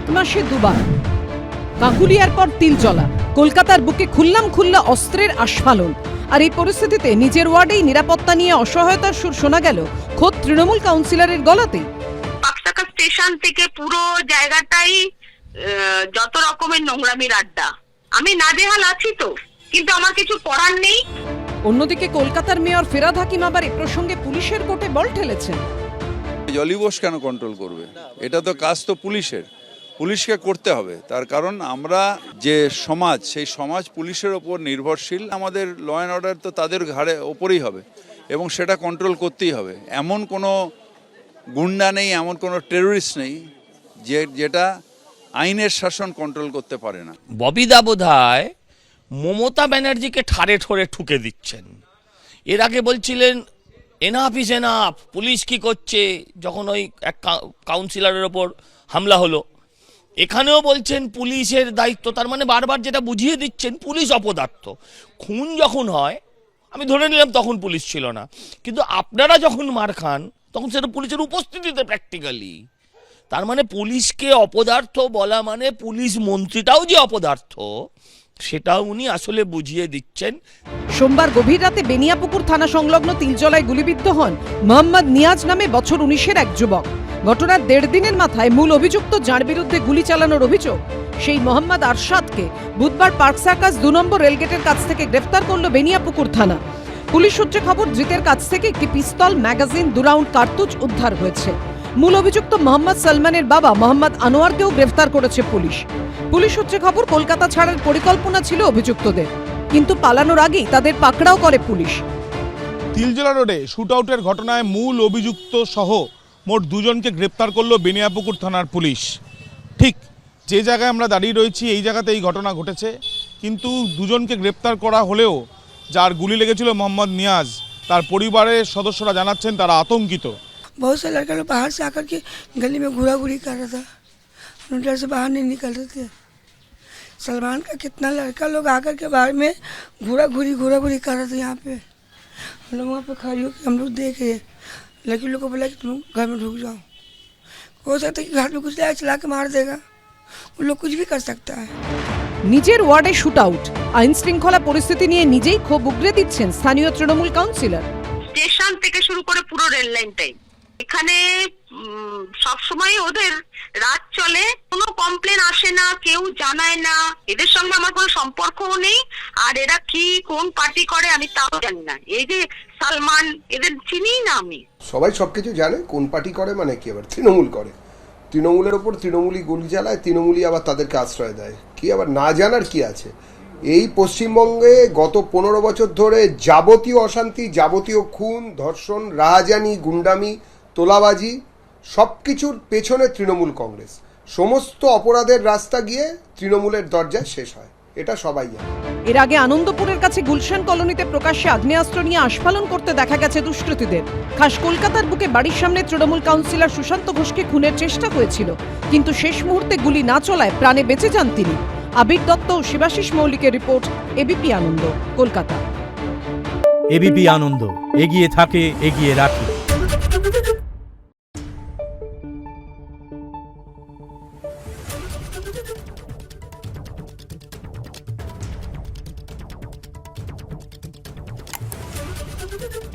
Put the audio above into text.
এক মাসে দুবার। কাকুলিয়ার পর তিলজলা, কলকাতার বুকে খুল্লা অস্ত্রের আস্ফালন। আর এই পরিস্থিতিতে নিজের ওয়ার্ডেই নিরাপত্তা নিয়ে অসহায়তার সুর শোনা গেল খোদ তৃণমূল কাউন্সিলরের গলাতেই। পাকসাকা স্টেশন থেকে পুরো জায়গাটাই যত রকমের নোংরামির আড্ডা। আমি নাজেহাল আছি তো, কিন্তু আমার কিছু করার নেই। অন্যদিকে কলকাতার মেয়র ফিরহাদ হাকিম আবার এ প্রসঙ্গে পুলিশের কোর্টে বল ঠেলেছেন। জলিবোস কেন কন্ট্রোল করবে? এটা তো কাজ তো পুলিশের, পুলিশকে করতে হবে। তার কারণ আমরা যে সমাজ, সেই সমাজ পুলিশের ওপর নির্ভরশীল। আমাদের ল অ্যান্ড অর্ডার তো তাদের ঘাড়ে ওপরেই হবে এবং সেটা কন্ট্রোল করতেই হবে। এমন কোনো গুন্ডা নেই, এমন কোনো টেররিস্ট নেই যেটা আইনের শাসন কন্ট্রোল করতে পারে না। ববিদা বোধহয় মমতা ব্যানার্জিকে ঠাড়ে ঠোরে ঠুকে দিচ্ছেন। এর আগে বলছিলেন এনাফ ইজ এনাফ, পুলিশ কি করছে, যখন ওই এক কাউন্সিলরের ওপর হামলা হলো। এখানেও বলছেন পুলিশের দায়িত্ব। তার মানে বারবার যেটা বুঝিয়ে দিচ্ছেন পুলিশ অপদার্থ। খুন যখন হয় আমি ধরে নিলাম তখন পুলিশ ছিল না, কিন্তু আপনারা যখন মার খান তখন সেটা পুলিশের উপস্থিতিতে প্র্যাকটিক্যালি। তার মানে পুলিশকে অপদার্থ বলা মানে পুলিশ মন্ত্রীটাও যে অপদার্থ সেটাও উনি আসলে বুঝিয়ে দিচ্ছেন। সোমবার গভীর রাতে বেনিয়াপুকুর থানা সংলগ্ন তিলজলায় গুলিবিদ্ধ হন মোহাম্মদ নিয়াজ নামে বছর 19-এর এক যুবক। ঘটনার 1.5 দিনের মাথায় মূল অভিযুক্ত, যার বিরুদ্ধে গুলি চালানোর অভিযোগ, সেই মোহাম্মদ আরশাদকে বুধবার পার্ক সার্কাস 2 নম্বর রেলগেটের কাছ থেকে গ্রেফতার করল বেনিয়াপুকুর থানা। পুলিশ সূত্রে খবর, ধৃতের কাছ থেকে একটি পিস্তল, ম্যাগাজিন, 2 রাউন্ড কার্তুজ উদ্ধার হয়েছে। মূল অভিযুক্ত মোহাম্মদ সালমানের বাবা মোহাম্মদ আনোয়ারকেও গ্রেফতার করেছে পুলিশ। পুলিশ সূত্রে খবর, কলকাতা ছাড়ার পরিকল্পনা ছিল অভিযুক্তদের, কিন্তু পালানোর আগেই তাদের পাকড়াও করে পুলিশ। তিলজলা রোডে শুটআউটের ঘটনায় মূল অভিযুক্ত সহ মোট 2 জনকে গ্রেপ্তার করলো বেনিয়াপুকুর থানার পুলিশ। ঠিক যে জায়গায় আমরা দাঁড়িয়ে রয়েছি এই জায়গাতে এই ঘটনা ঘটেছে, কিন্তু 2 জনকে গ্রেপ্তার করা হলেও যার গুলি লেগেছিল মোহাম্মদ নিয়াজ, তার পরিবারের সদস্যরা জানাচ্ছেন তারা আতঙ্কিত। बहुत से लड़के लोग बाहर से आकर के गली में घूरा घूरी कर रहा था, डर से बाहर नहीं निकल रहे थे। सलमान का कितना लड़का लोग आकर के बाहर में घूरा घूरी कर रहे थे। यहाँ पे हम लोग वहाँ पे खड़ी होकर हम लोग देख रहे, लड़की लोग को बोला कि तुम घर में ढुक जाओ। हो सकता है कि घर में कुछ लाया चला के मार देगा, वो लोग कुछ भी कर सकता है। নিজের ওয়ার্ডে শুটআউট, আইন শৃঙ্খলা পরিস্থিতি নিয়ে নিজেই ক্ষোভ উগরে দিচ্ছেন স্থানীয় তৃণমূল কাউন্সিলর। স্টেশন থেকে শুরু করে পুরো রেল লাইনটাই এখানে সবসময় ওদের রাত চলে, কোনো কমপ্লেন আসে না, কেউ জানায় না। এদের সঙ্গে আমার কোনো সম্পর্কও নেই, আর এরা কি কোন পার্টি করে আমি তাও জানি না। এই যে সালমান, এদের চিনি না আমি। সবাই সবকিছু জানে, কোন পার্টি করে মানে কি, আবার তৃণমূল করে, তৃণমূলের ওপর তৃণমূলই গুলি চালায়, তৃণমূলই আবার তাদেরকে আশ্রয় দেয়। কি আবার না জানার কি আছে? এই পশ্চিমবঙ্গে গত 15 বছর ধরে যাবতীয় অশান্তি, যাবতীয় খুন, ধর্ষণ, রাহাজানি, গুন্ডামি, তোলাবাজি সবকিছুর পেছনে তৃণমূল কংগ্রেস। সমস্ত অপরাধের রাস্তা গিয়ে তৃণমূলের দরজায় শেষ হয়, এটা সবাই জানে। এর আগে আনন্দপুরের কাছে গুলশান কলোনিতে প্রকাশ্যে আগ্নেয়াস্ত্র নিয়ে আস্ফালন করতে দেখা গেছে দুষ্কৃতীদের। খাস কলকাতার বুকে বাড়ির সামনে তৃণমূল কাউন্সিলর সুশান্ত ঘোষকে খুনের চেষ্টা হয়েছিল, কিন্তু শেষ মুহূর্তে গুলি না চলায় প্রাণে বেঁচে যান তিনি। আবির দত্ত ও শিবাশিস মৌলিকের রিপোর্ট, এবিপি আনন্দ, কলকাতা। এবিপি আনন্দ, এগিয়ে থাকে, এগিয়ে রাখে। Thank you.